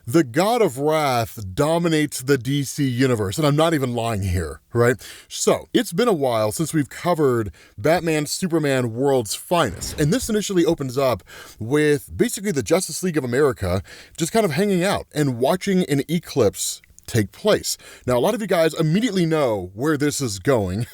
The God of Wrath dominates the DC universe, and I'm not even lying here, right? So, it's been a while since we've covered Batman, Superman, World's Finest, and this initially opens up with basically the Justice League of America just kind of hanging out and watching an eclipse take place. Now, a lot of you guys immediately know where this is going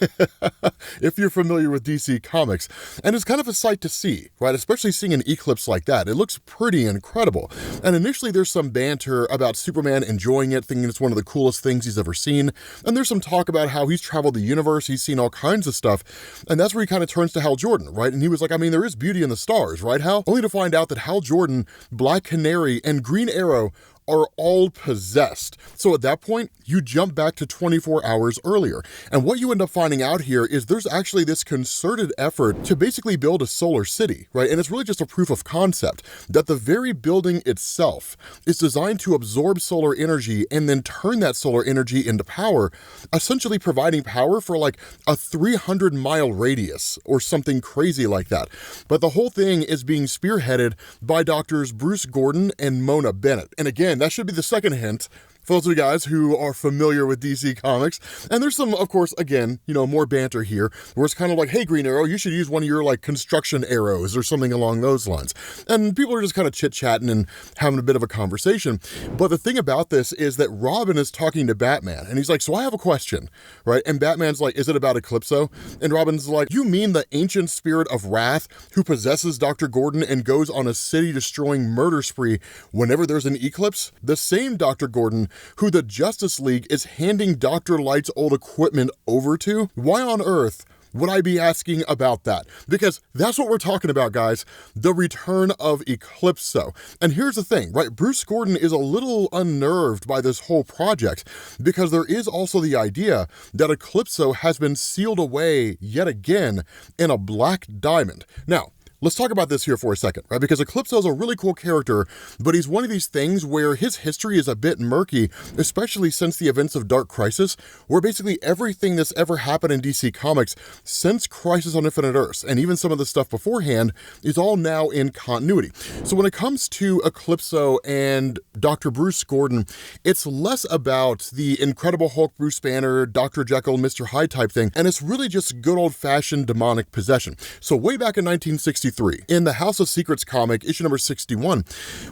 if you're familiar with DC Comics, and it's kind of a sight to see, right? Especially seeing an eclipse like that. It looks pretty incredible. And initially there's some banter about Superman enjoying it, thinking it's one of the coolest things he's ever seen. And there's some talk about how he's traveled the universe, he's seen all kinds of stuff. And that's where he kind of turns to Hal Jordan, right? And he was like, I mean, there is beauty in the stars, right, Hal? Only to find out that Hal Jordan, Black Canary, and Green Arrow are all possessed. So at that point, you jump back to 24 hours earlier. And what you end up finding out here is there's actually this concerted effort to basically build a solar city, right? And it's really just a proof of concept that the very building itself is designed to absorb solar energy and then turn that solar energy into power, essentially providing power for like a 300-mile radius or something crazy like that. But the whole thing is being spearheaded by doctors Bruce Gordon and Mona Bennett. And again, that should be the second hint for those of you guys who are familiar with DC Comics. And there's some, of course, again, more banter here, where it's kind of like, hey, Green Arrow, you should use one of your, like, construction arrows or something along those lines. And people are just kind of chit-chatting and having a bit of a conversation. But the thing about this is that Robin is talking to Batman, and he's like, so I have a question, right? And Batman's like, is it about Eclipso? And Robin's like, you mean the ancient spirit of wrath who possesses Dr. Gordon and goes on a city-destroying murder spree whenever there's an eclipse? The same Dr. Gordon who the Justice League is handing Dr. Light's old equipment over to? Why on earth would I be asking about that? Because that's what we're talking about, guys. The return of Eclipso. And here's the thing, right? Bruce Gordon is a little unnerved by this whole project because there is also the idea that Eclipso has been sealed away yet again in a black diamond. Now, let's talk about this here for a second, right? Because Eclipso is a really cool character, but he's one of these things where his history is a bit murky, especially since the events of Dark Crisis, where basically everything that's ever happened in DC Comics since Crisis on Infinite Earths, and even some of the stuff beforehand, is all now in continuity. So when it comes to Eclipso and Dr. Bruce Gordon, it's less about the Incredible Hulk, Bruce Banner, Dr. Jekyll, Mr. Hyde type thing, and it's really just good old-fashioned demonic possession. So way back in 1963, in the House of Secrets comic, issue number 61,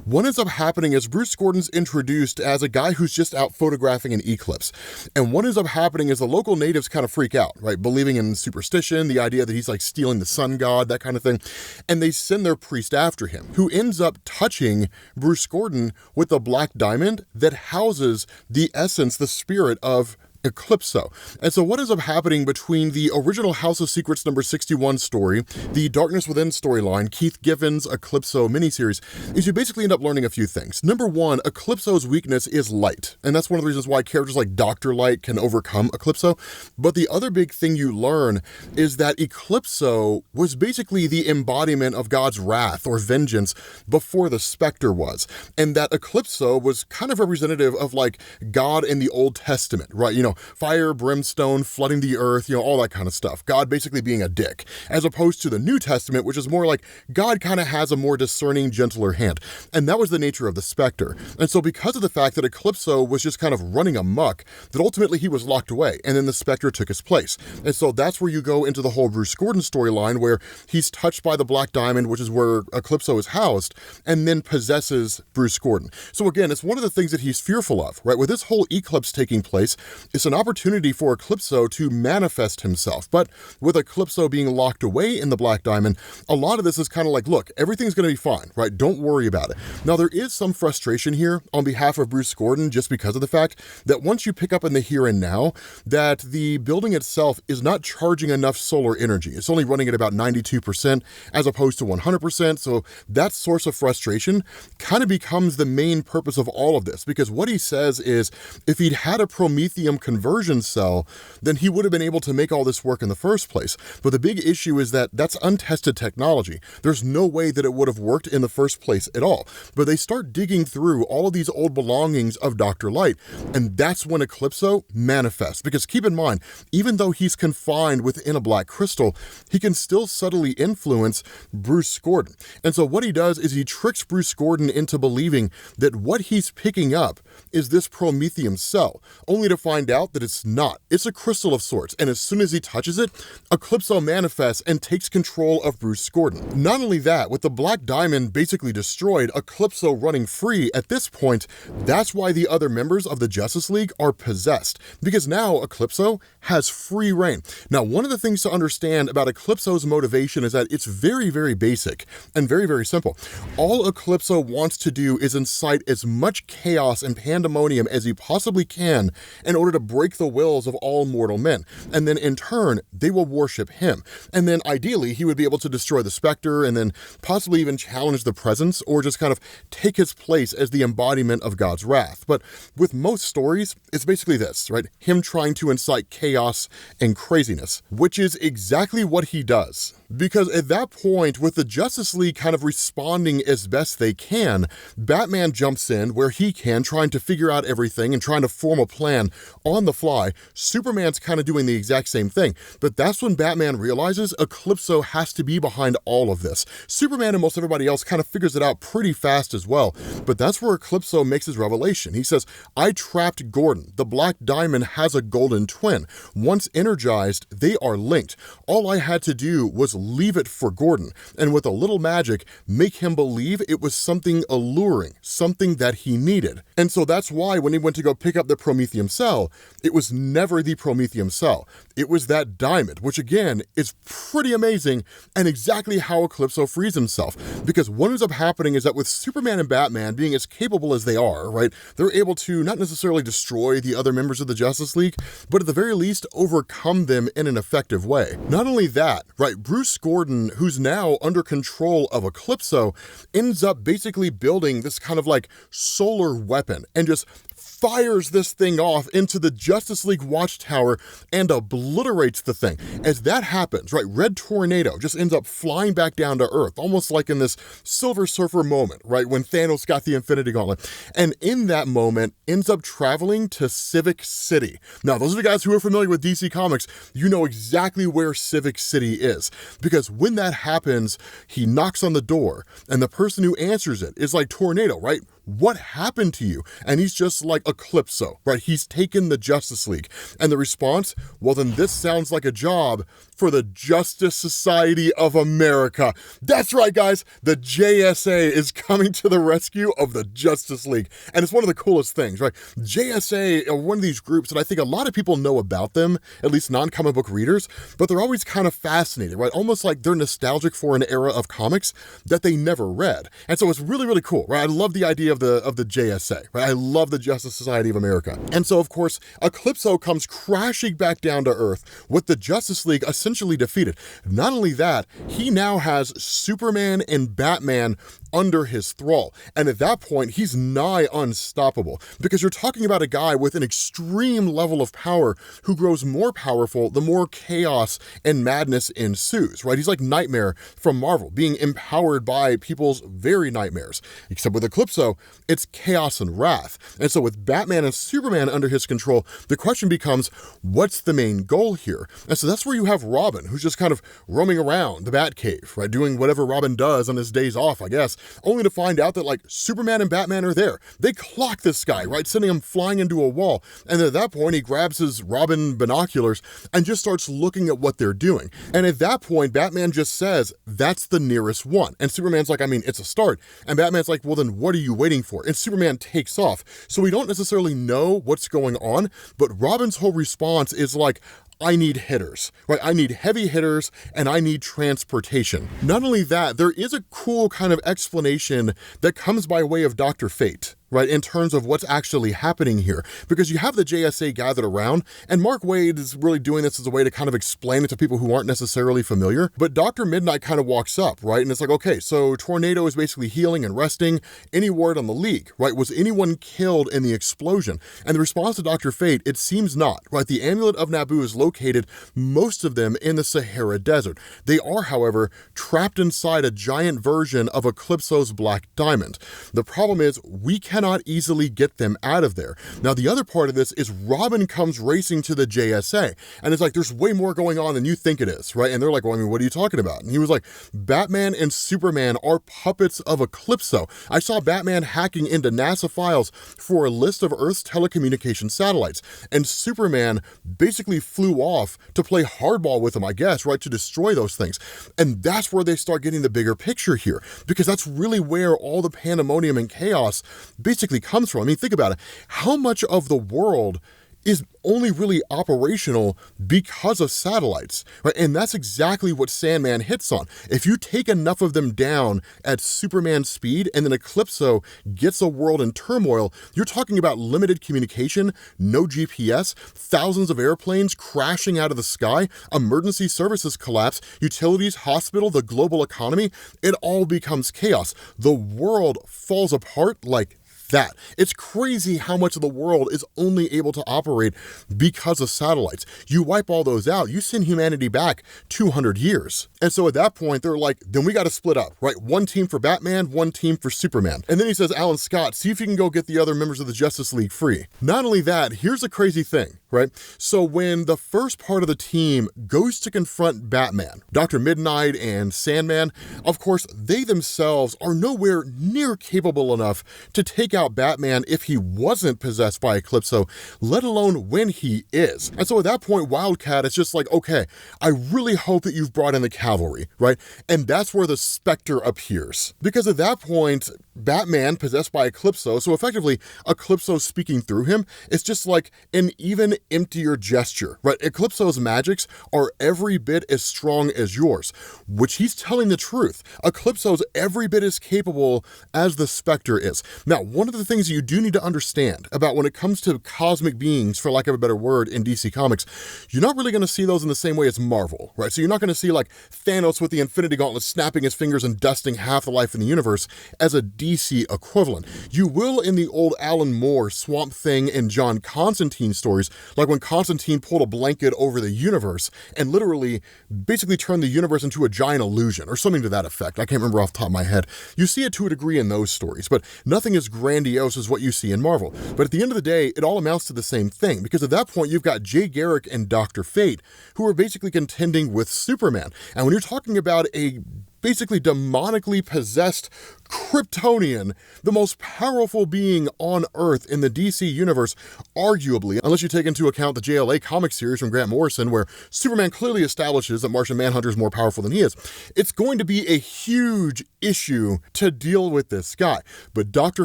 what ends up happening is Bruce Gordon's introduced as a guy who's just out photographing an eclipse. And what ends up happening is the local natives kind of freak out, right? Believing in superstition, the idea that he's like stealing the sun god, that kind of thing. And they send their priest after him, who ends up touching Bruce Gordon with a black diamond that houses the essence, the spirit of Eclipso. And so what ends up happening between the original House of Secrets number 61 story, the Darkness Within storyline, Keith Given's Eclipso miniseries, is you basically end up learning a few things. Number one, Eclipso's weakness is light. And that's one of the reasons why characters like Dr. Light can overcome Eclipso. But the other big thing you learn is that Eclipso was basically the embodiment of God's wrath or vengeance before the Spectre was. And that Eclipso was kind of representative of like God in the Old Testament, right? Fire, brimstone, flooding the earth, all that kind of stuff. God basically being a dick, as opposed to the New Testament, which is more like God kind of has a more discerning, gentler hand. And that was the nature of the Spectre. And so because of the fact that Eclipso was just kind of running amok, that ultimately he was locked away, and then the Spectre took his place. And so that's where you go into the whole Bruce Gordon storyline, where he's touched by the Black Diamond, which is where Eclipso is housed, and then possesses Bruce Gordon. So again, it's one of the things that he's fearful of, right? With this whole eclipse taking place, it's an opportunity for Eclipso to manifest himself. But with Eclipso being locked away in the Black Diamond, a lot of this is kind of like, look, everything's going to be fine, right? Don't worry about it. Now, there is some frustration here on behalf of Bruce Gordon, just because of the fact that once you pick up in the here and now, that the building itself is not charging enough solar energy. It's only running at about 92% as opposed to 100%. So that source of frustration kind of becomes the main purpose of all of this, because what he says is if he'd had a promethium conversion cell, then he would have been able to make all this work in the first place. But the big issue is that that's untested technology. There's no way that it would have worked in the first place at all. But they start digging through all of these old belongings of Dr. Light, and that's when Eclipso manifests. Because keep in mind, even though he's confined within a black crystal, he can still subtly influence Bruce Gordon. And so what he does is he tricks Bruce Gordon into believing that what he's picking up is this promethium cell, only to find out that it's not. It's a crystal of sorts, and as soon as he touches it, Eclipso manifests and takes control of Bruce Gordon. Not only that, with the Black Diamond basically destroyed, Eclipso running free at this point, that's why the other members of the Justice League are possessed, because now Eclipso has free reign. Now, one of the things to understand about Eclipso's motivation is that it's very, very basic and very, very simple. All Eclipso wants to do is incite as much chaos and pandemonium as he possibly can in order to break the wills of all mortal men. And then in turn, they will worship him. And then ideally, he would be able to destroy the Spectre and then possibly even challenge the Presence or just kind of take his place as the embodiment of God's wrath. But with most stories, it's basically this, right? Him trying to incite chaos and craziness, which is exactly what he does. Because at that point, with the Justice League kind of responding as best they can, Batman jumps in where he can, trying to figure out everything and trying to form a plan on the fly. Superman's kind of doing the exact same thing. But that's when Batman realizes Eclipso has to be behind all of this. Superman and most everybody else kind of figures it out pretty fast as well. But that's where Eclipso makes his revelation. He says, I trapped Gordon. The Black Diamond has a golden twin. Once energized, they are linked. All I had to do was leave it for Gordon, and with a little magic, make him believe it was something alluring, something that he needed. And so that's why when he went to go pick up the promethium cell, it was never the promethium cell. It was that diamond, which again is pretty amazing and exactly how Eclipso frees himself. Because what ends up happening is that with Superman and Batman being as capable as they are, right, they're able to not necessarily destroy the other members of the Justice League, but at the very least overcome them in an effective way. Not only that, right, Bruce Gordon, who's now under control of Eclipso, ends up basically building this kind of like solar weapon and just fires this thing off into the Justice League watchtower and obliterates the thing. As that happens, right, Red Tornado just ends up flying back down to Earth, almost like in this Silver Surfer moment, right, when Thanos got the Infinity Gauntlet. And in that moment, ends up traveling to Civic City. Now, those of you guys who are familiar with DC Comics, you know exactly where Civic City is. Because when that happens, he knocks on the door, and the person who answers it is like, Tornado, right? What happened to you? And he's just like Eclipso, right? He's taken the Justice League. And the response, well, then this sounds like a job for the Justice Society of America. That's right, guys. The JSA is coming to the rescue of the Justice League. And it's one of the coolest things, right? JSA are one of these groups that I think a lot of people know about them, at least non-comic book readers, but they're always kind of fascinated, right? Almost like they're nostalgic for an era of comics that they never read. And so it's really, really cool, right? I love the idea of the JSA, right? I love the Justice Society of America. And so, of course, Eclipso comes crashing back down to Earth with the Justice League essentially defeated. Not only that, he now has Superman and Batman under his thrall. And at that point, he's nigh unstoppable, because you're talking about a guy with an extreme level of power who grows more powerful the more chaos and madness ensues, right? He's like Nightmare from Marvel, being empowered by people's very nightmares. Except with Eclipso, it's chaos and wrath. And so with Batman and Superman under his control, the question becomes, what's the main goal here? And so that's where you have Robin, who's just kind of roaming around the Batcave, right? Doing whatever Robin does on his days off, I guess, only to find out that like Superman and Batman are there. They clock this guy, right? Sending him flying into a wall. And at that point, he grabs his Robin binoculars and just starts looking at what they're doing. And at that point, Batman just says, that's the nearest one. And Superman's like, I mean, it's a start. And Batman's like, well, then what are you waiting for? And Superman takes off. So we don't necessarily know what's going on, but Robin's whole response is like, I need hitters, right? I need heavy hitters and I need transportation. Not only that, there is a cool kind of explanation that comes by way of Dr. Fate. right, in terms of what's actually happening here. Because you have the JSA gathered around, and Mark Waid is really doing this as a way to kind of explain it to people who aren't necessarily familiar. But Dr. Midnight kind of walks up, right, and it's like, okay, so Tornado is basically healing and resting. Any word on the leak, right? Was anyone killed in the explosion? And the response to Dr. Fate, it seems not, right? The amulet of Naboo is located, most of them in the Sahara Desert. They are, however, trapped inside a giant version of Eclipso's Black Diamond. The problem is we cannot easily get them out of there. Now, the other part of this is Robin comes racing to the JSA, and it's like, there's way more going on than you think it is, right? And they're like, well, I mean, what are you talking about? And he was like, Batman and Superman are puppets of Eclipso. I saw Batman hacking into NASA files for a list of Earth's telecommunication satellites, and Superman basically flew off to play hardball with them, I guess, right, to destroy those things. And that's where they start getting the bigger picture here, because that's really where all the pandemonium and chaos basically comes from. I mean, think about it. How much of the world is only really operational because of satellites, right? And that's exactly what Sandman hits on. If you take enough of them down at Superman speed and then Eclipso gets a world in turmoil, you're talking about limited communication, no GPS, thousands of airplanes crashing out of the sky, emergency services collapse, utilities, hospital, the global economy. It all becomes chaos. The world falls apart like that. It's crazy how much of the world is only able to operate because of satellites. You wipe all those out, you send humanity back 200 years. And so at that point, they're like, then we got to split up, right? One team for Batman, one team for Superman. And then he says, Alan Scott, see if you can go get the other members of the Justice League free. Not only that, here's the crazy thing, right? So when the first part of the team goes to confront Batman, Dr. Midnight and Sandman, of course, they themselves are nowhere near capable enough to take out Batman if he wasn't possessed by Eclipso, let alone when he is. And so at that point, Wildcat is just like, okay, I really hope that you've brought in the cavalry, right? And that's where the Spectre appears. Because at that point, Batman possessed by Eclipso, so effectively Eclipso speaking through him, it's just like an even emptier gesture, right? Eclipso's magics are every bit as strong as yours, which he's telling the truth. Eclipso's every bit as capable as the Spectre is. Now, one of the things you do need to understand about when it comes to cosmic beings, for lack of a better word, in DC Comics, you're not really going to see those in the same way as Marvel, right? So you're not going to see like Thanos with the Infinity Gauntlet snapping his fingers and dusting half the life in the universe as a DC equivalent. You will in the old Alan Moore, Swamp Thing, and John Constantine stories, like when Constantine pulled a blanket over the universe and literally basically turned the universe into a giant illusion, or something to that effect. I can't remember off the top of my head. You see it to a degree in those stories, but nothing as grandiose as what you see in Marvel. But at the end of the day, it all amounts to the same thing, because at that point, you've got Jay Garrick and Dr. Fate, who are basically contending with Superman. And when you're talking about a basically demonically possessed Kryptonian, the most powerful being on Earth in the DC universe, arguably, unless you take into account the JLA comic series from Grant Morrison, where Superman clearly establishes that Martian Manhunter is more powerful than he is. It's going to be a huge issue to deal with this guy. But Dr.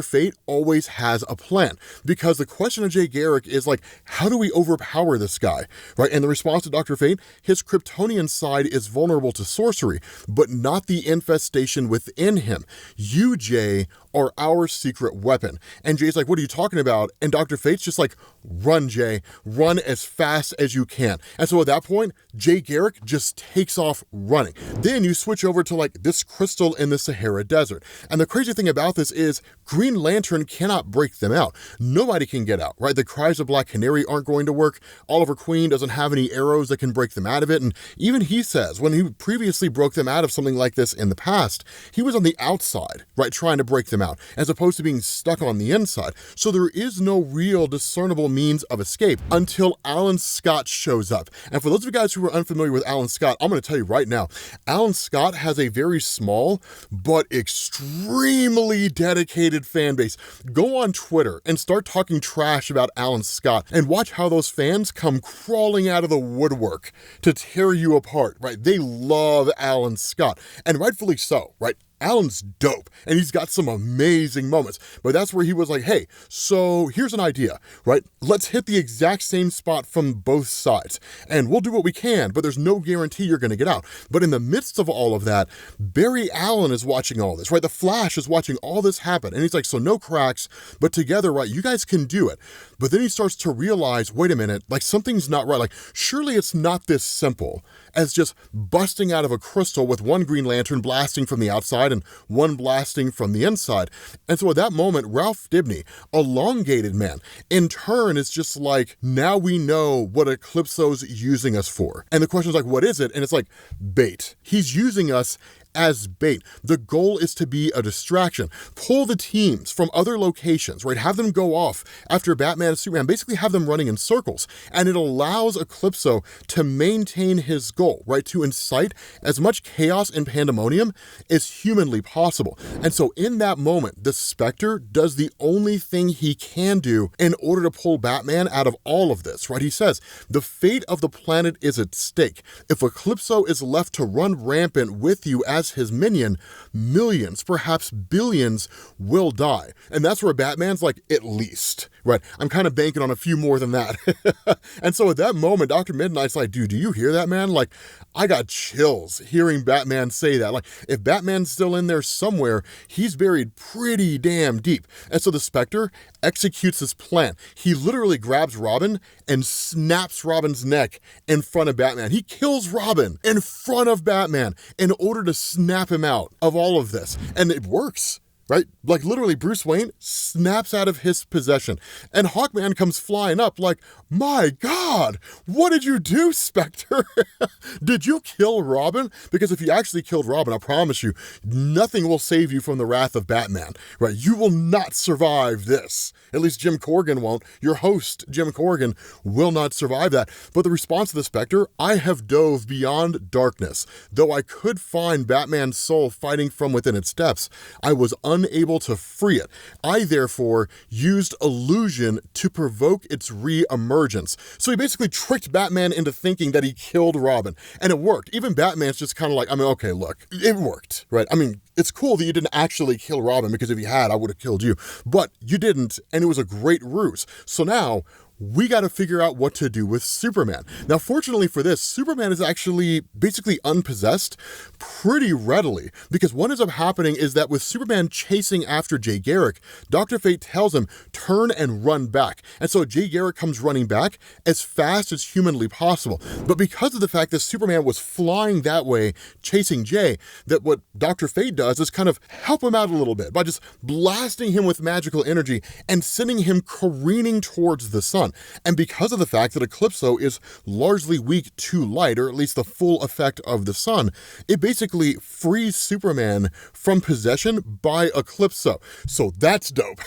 Fate always has a plan, because the question of Jay Garrick is like, how do we overpower this guy, right? And the response to Dr. Fate, his Kryptonian side is vulnerable to sorcery, but not the infestation within him. You, Jay, are our secret weapon. And Jay's like, what are you talking about? And Dr. Fate's just like, run, Jay. Run as fast as you can. And so at that point, Jay Garrick just takes off running. Then you switch over to like this crystal in the Sahara Desert. And the crazy thing about this is Green Lantern cannot break them out. Nobody can get out, right? The cries of Black Canary aren't going to work. Oliver Queen doesn't have any arrows that can break them out of it. And even he says when he previously broke them out of something like this in the past, he was on the outside, right, trying to break them out, as opposed to being stuck on the inside. So there is no real discernible means of escape until Alan Scott shows up. And for those of you guys who are unfamiliar with Alan Scott, I'm going to tell you right now, Alan Scott has a very small but extremely dedicated fan base. Go on Twitter and start talking trash about Alan Scott and watch how those fans come crawling out of the woodwork to tear you apart, right? They love Alan Scott, and rightfully so, right? Alan's dope, and he's got some amazing moments. But that's where he was like, hey, so here's an idea, right? Let's hit the exact same spot from both sides, and we'll do what we can, but there's no guarantee you're gonna get out. But in the midst of all of that, Barry Allen is watching all this, right? The Flash is watching all this happen, and he's like, so no cracks, but together, right, you guys can do it. But then he starts to realize, wait a minute, like something's not right. Like, surely it's not this simple as just busting out of a crystal with one Green Lantern blasting from the outside and one blasting from the inside. And so at that moment, Ralph Dibny, elongated man, in turn is just like, now we know what Eclipso's using us for. And the question is like, what is it? And it's like, bait. He's using us as bait. The goal is to be a distraction. Pull the teams from other locations, right? Have them go off after Batman and Superman, basically have them running in circles. And it allows Eclipso to maintain his goal, right? To incite as much chaos and pandemonium as humanly possible. And so in that moment, the Spectre does the only thing he can do in order to pull Batman out of all of this, right? He says, the fate of the planet is at stake. If Eclipso is left to run rampant with you as his minion, millions, perhaps billions will die. And that's where Batman's like, at least, right? I'm kind of banking on a few more than that. And so at that moment, Dr. Midnight's like, dude, do you hear that, man? Like, I got chills hearing Batman say that. Like, if Batman's still in there somewhere, he's buried pretty damn deep. And so the Spectre executes his plan. He literally grabs Robin and snaps Robin's neck in front of Batman. He kills Robin in front of Batman in order to snap him out of all of this. And it works, right? Like literally Bruce Wayne snaps out of his possession and Hawkman comes flying up like, my God, what did you do, Spectre? Did you kill Robin? Because if you actually killed Robin, I promise you, nothing will save you from the wrath of Batman, right? You will not survive this. At least Jim Corrigan won't. Your host, Jim Corrigan, will not survive that. But the response to the Spectre, I have dove beyond darkness. Though I could find Batman's soul fighting from within its depths, I was unable to free it. I therefore used illusion to provoke its re-emergence. So he basically tricked Batman into thinking that he killed Robin, and it worked. Even Batman's just kind of like, I mean, okay, look, it worked, right? I mean, it's cool that you didn't actually kill Robin, because if you had, I would have killed you, but you didn't, and it was a great ruse. So now we got to figure out what to do with Superman. Now, fortunately for this, Superman is actually basically unpossessed pretty readily, because what ends up happening is that with Superman chasing after Jay Garrick, Dr. Fate tells him, turn and run back. And so Jay Garrick comes running back as fast as humanly possible. But because of the fact that Superman was flying that way, chasing Jay, that what Dr. Fate does is kind of help him out a little bit by just blasting him with magical energy and sending him careening towards the sun. And because of the fact that Eclipso is largely weak to light, or at least the full effect of the sun, it basically frees Superman from possession by Eclipso. So that's dope,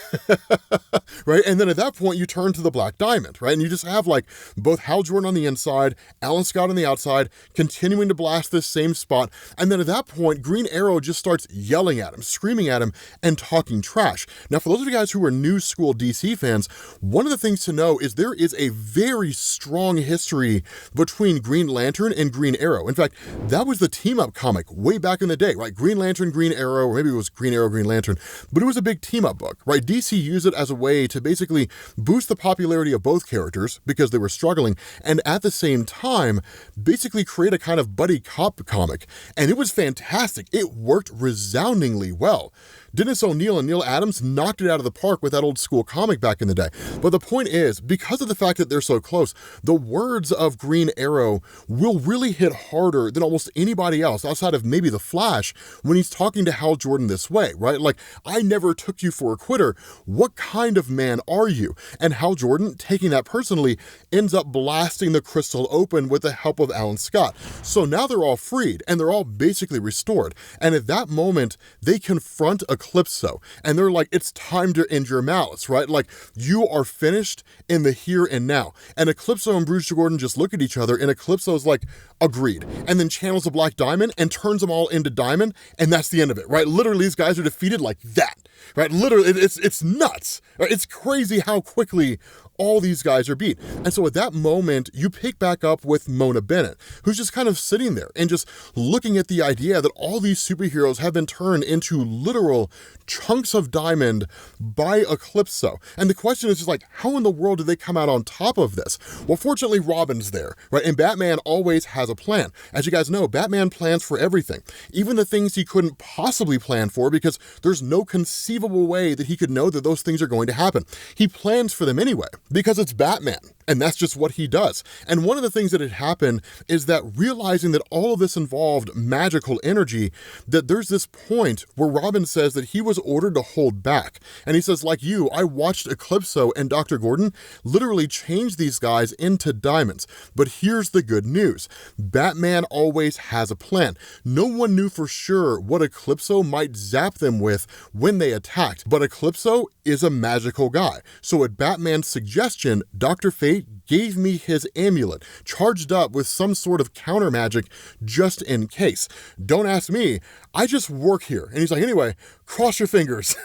right? And then at that point, you turn to the Black Diamond, right? And you just have like both Hal Jordan on the inside, Alan Scott on the outside, continuing to blast this same spot. And then at that point, Green Arrow just starts yelling at him, screaming at him, and talking trash. Now, for those of you guys who are new school DC fans, one of the things to know is there is a very strong history between Green Lantern and Green Arrow. In fact, that was the team-up comic way back in the day, right? Green Lantern, Green Arrow, or maybe it was Green Arrow, Green Lantern, but it was a big team-up book, right? DC used it as a way to basically boost the popularity of both characters because they were struggling, and at the same time, basically create a kind of buddy cop comic. And it was fantastic. It worked resoundingly well. Dennis O'Neil and Neil Adams knocked it out of the park with that old school comic back in the day. But the point is, because of the fact that they're so close, the words of Green Arrow will really hit harder than almost anybody else outside of maybe the Flash when he's talking to Hal Jordan this way, right? Like, I never took you for a quitter. What kind of man are you? And Hal Jordan, taking that personally, ends up blasting the crystal open with the help of Alan Scott. So now they're all freed and they're all basically restored. And at that moment, they confront Eclipso, and they're like, it's time to end your malice, right? Like, you are finished in the here and now. And Eclipso and Bruce Gordon just look at each other, and Eclipso's like, agreed, and then channels a Black Diamond and turns them all into Diamond, and that's the end of it, right? Literally, these guys are defeated like that. right? Literally, it's nuts. Right? It's crazy how quickly all these guys are beat. And so at that moment, you pick back up with Mona Bennett, who's just kind of sitting there and just looking at the idea that all these superheroes have been turned into literal chunks of diamond by Eclipso. And the question is just like, how in the world did they come out on top of this? Well, fortunately, Robin's there, right? And Batman always has a plan. As you guys know, Batman plans for everything, even the things he couldn't possibly plan for, because there's no conceivable way that he could know that those things are going to happen. He plans for them anyway, because it's Batman, and that's just what he does. And one of the things that had happened is that realizing that all of this involved magical energy, that there's this point where Robin says that he was ordered to hold back. And he says, like you, I watched Eclipso and Dr. Gordon literally change these guys into diamonds. But here's the good news. Batman always has a plan. No one knew for sure what Eclipso might zap them with when they attacked, but Eclipso is a magical guy. So at Batman's suggestion, Dr. Fate gave me his amulet, charged up with some sort of counter magic just in case. Don't ask me, I just work here. And he's like, anyway, cross your fingers.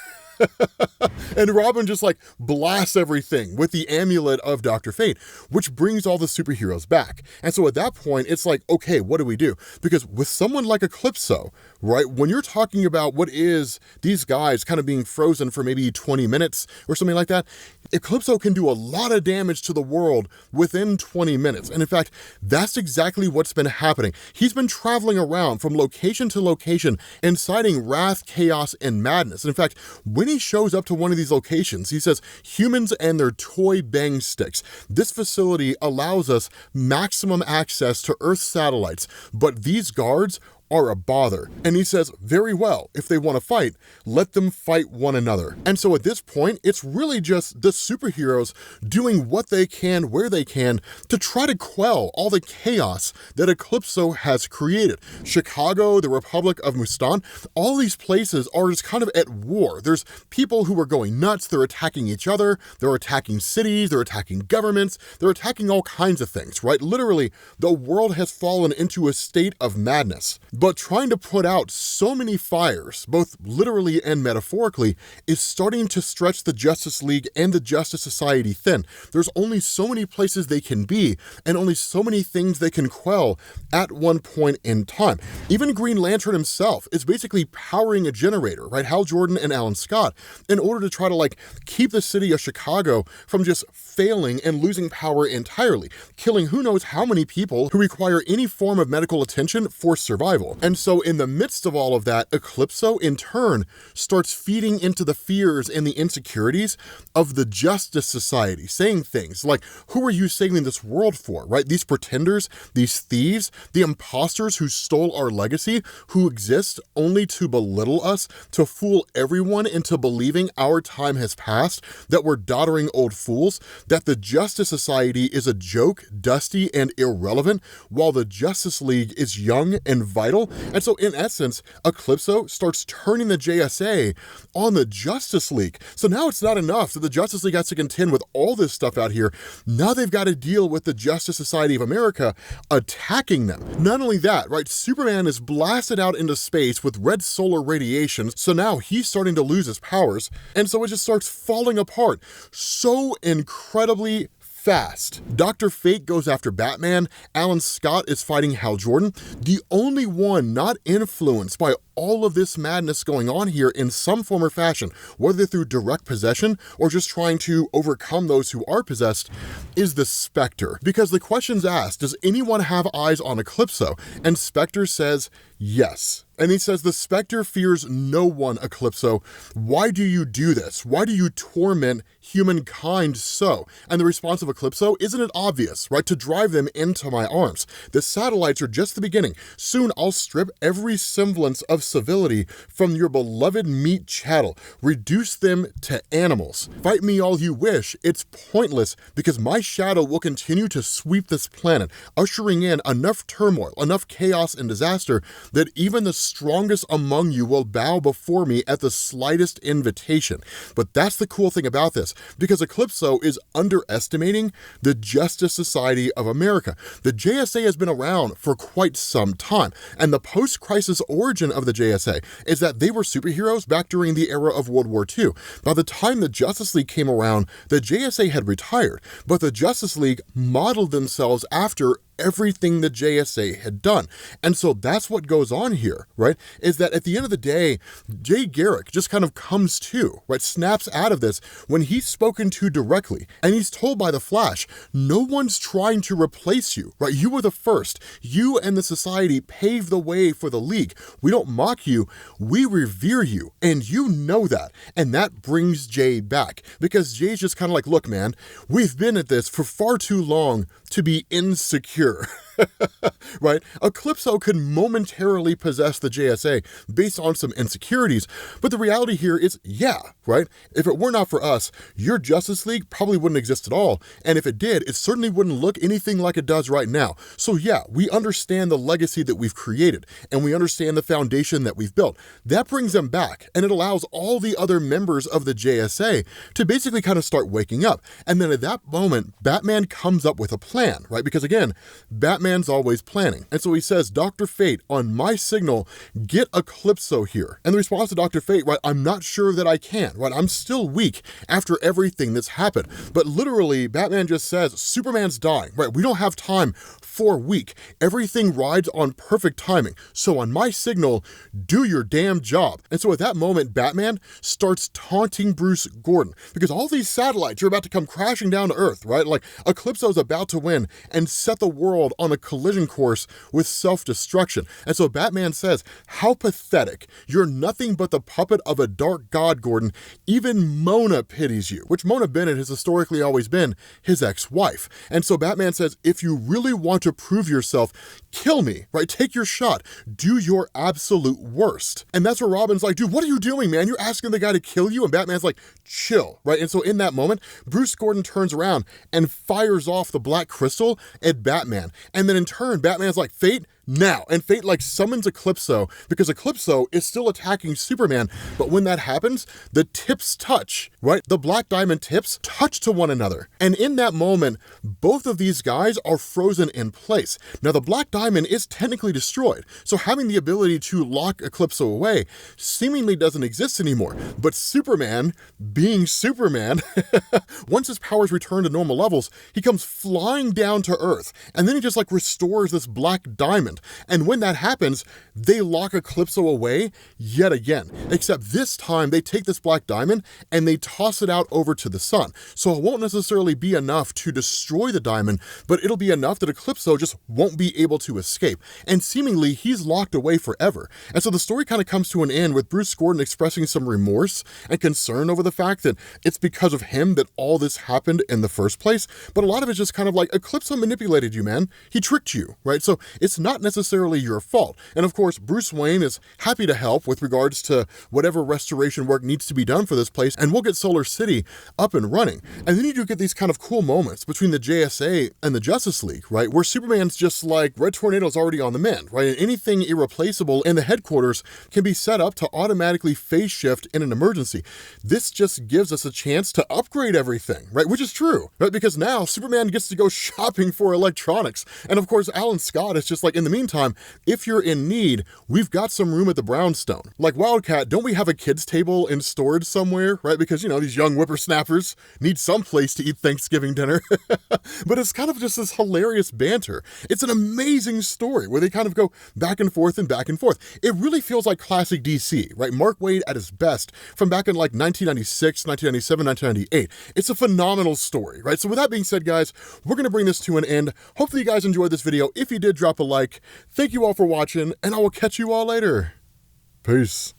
And Robin just like blasts everything with the amulet of Dr. Fate, which brings all the superheroes back. And so at that point, it's like, okay, what do we do? Because with someone like Eclipso, right, when you're talking about what is these guys kind of being frozen for maybe 20 minutes or something like that, Eclipso can do a lot of damage to the world within 20 minutes. And in fact, that's exactly what's been happening. He's been traveling around from location to location, inciting wrath, chaos, and madness. And in fact, when he shows up to one of these locations, he says, humans and their toy bang sticks. This facility allows us maximum access to Earth satellites, but these guards are a bother. And he says, very well, if they want to fight, let them fight one another. And so at this point, it's really just the superheroes doing what they can, where they can, to try to quell all the chaos that Eclipso has created. Chicago, the Republic of Mustan, all these places are just kind of at war. There's people who are going nuts, they're attacking each other, they're attacking cities, they're attacking governments, they're attacking all kinds of things, right? Literally, the world has fallen into a state of madness. But trying to put out so many fires, both literally and metaphorically, is starting to stretch the Justice League and the Justice Society thin. There's only so many places they can be, and only so many things they can quell at one point in time. Even Green Lantern himself is basically powering a generator, right? Hal Jordan and Alan Scott, in order to try to like keep the city of Chicago from just failing and losing power entirely, killing who knows how many people who require any form of medical attention for survival. And so in the midst of all of that, Eclipso in turn starts feeding into the fears and the insecurities of the Justice Society, saying things like, who are you saving this world for, right? These pretenders, these thieves, the imposters who stole our legacy, who exist only to belittle us, to fool everyone into believing our time has passed, that we're doddering old fools, that the Justice Society is a joke, dusty, and irrelevant, while the Justice League is young and vital. And so in essence, Eclipso starts turning the JSA on the Justice League. So now it's not enough that the Justice League has to contend with all this stuff out here. Now they've got to deal with the Justice Society of America attacking them. Not only that, right, Superman is blasted out into space with red solar radiation, so now he's starting to lose his powers, and so it just starts falling apart so incredibly fast. Dr. Fate goes after Batman, Alan Scott is fighting Hal Jordan. The only one not influenced by all of this madness going on here in some form or fashion, whether through direct possession or just trying to overcome those who are possessed, is the Spectre. Because the question's asked, does anyone have eyes on Eclipso? And Spectre says, yes. And he says, the Spectre fears no one, Eclipso. Why do you do this? Why do you torment humankind so? And the response of Eclipso, isn't it obvious, right? To drive them into my arms. The satellites are just the beginning. Soon I'll strip every semblance of civility from your beloved meat chattel. Reduce them to animals. Fight me all you wish. It's pointless because my shadow will continue to sweep this planet, ushering in enough turmoil, enough chaos and disaster that even the strongest among you will bow before me at the slightest invitation. But that's the cool thing about this, because Eclipso is underestimating the Justice Society of America. The JSA has been around for quite some time, and the post-crisis origin of the JSA is that they were superheroes back during the era of World War II. By the time the Justice League came around, the JSA had retired, but the Justice League modeled themselves after everything the JSA had done. And so that's what goes on here, right? Is that at the end of the day, Jay Garrick just kind of comes to, right? Snaps out of this when he's spoken to directly. And he's told by the Flash, no one's trying to replace you, right? You were the first. You and the society paved the way for the League. We don't mock you, we revere you. And you know that. And that brings Jay back, because Jay's just kind of like, look, man, we've been at this for far too long to be insecure. Right? Eclipso could momentarily possess the JSA based on some insecurities, but the reality here is, yeah, right? If it were not for us, your Justice League probably wouldn't exist at all, and if it did, it certainly wouldn't look anything like it does right now. So yeah, we understand the legacy that we've created, and we understand the foundation that we've built. That brings them back, and it allows all the other members of the JSA to basically kind of start waking up, and then at that moment, Batman comes up with a plan, right? Because again, Batman's always planning. And so he says, Dr. Fate, on my signal, get Eclipso here. And the response to Dr. Fate, right, I'm not sure that I can, right? I'm still weak after everything that's happened. But literally, Batman just says, Superman's dying, right? We don't have time for a week. Everything rides on perfect timing. So on my signal, do your damn job. And so at that moment, Batman starts taunting Bruce Gordon, because all these satellites are about to come crashing down to Earth, right? Like Eclipso's about to win and set the world on a collision course with self-destruction. And so Batman says, how pathetic. You're nothing but the puppet of a dark god, Gordon. Even Mona pities you, which Mona Bennett has historically always been his ex-wife. And so Batman says, if you really want to prove yourself, kill me, right? Take your shot. Do your absolute worst. And that's where Robin's like, dude, what are you doing, man? You're asking the guy to kill you? And Batman's like, chill, right? And so in that moment, Bruce Gordon turns around and fires off the black crystal at Batman. And then in turn, Batman's like, Fate, now. And Fate like summons Eclipso, because Eclipso is still attacking Superman. But when that happens, the tips touch, right? The black diamond tips touch to one another. And in that moment, both of these guys are frozen in place. Now the black diamond is technically destroyed, so having the ability to lock Eclipso away seemingly doesn't exist anymore. But Superman, being Superman, once his powers return to normal levels, he comes flying down to Earth, and then he just like restores this black diamond. And when that happens, they lock Eclipso away yet again. Except this time, they take this black diamond and they toss it out over to the sun. So it won't necessarily be enough to destroy the diamond, but it'll be enough that Eclipso just won't be able to escape. And seemingly, he's locked away forever. And so the story kind of comes to an end with Bruce Gordon expressing some remorse and concern over the fact that it's because of him that all this happened in the first place. But a lot of it's just kind of like, Eclipso manipulated you, man. He tricked you, right? So it's not necessarily your fault. And of course, Bruce Wayne is happy to help with regards to whatever restoration work needs to be done for this place, and we'll get Solar City up and running. And then you do get these kind of cool moments between the JSA and the Justice League, right? Where Superman's just like, Red Tornado's already on the mend, right? And anything irreplaceable in the headquarters can be set up to automatically phase shift in an emergency. This just gives us a chance to upgrade everything, right? Which is true, right? Because now Superman gets to go shopping for electronics. And of course, Alan Scott is just like, in the meantime, if you're in need, we've got some room at the Brownstone. Like Wildcat, don't we have a kids table in storage somewhere, right? Because, you know, these young whippersnappers need some place to eat Thanksgiving dinner. But it's kind of just this hilarious banter. It's an amazing story where they kind of go back and forth and back and forth. It really feels like classic DC, right? Mark Waid at his best from back in like 1996, 1997, 1998. It's a phenomenal story, right? So with that being said, guys, we're going to bring this to an end. Hopefully you guys enjoyed this video. If you did, drop a like. Thank you all for watching, and I will catch you all later. Peace.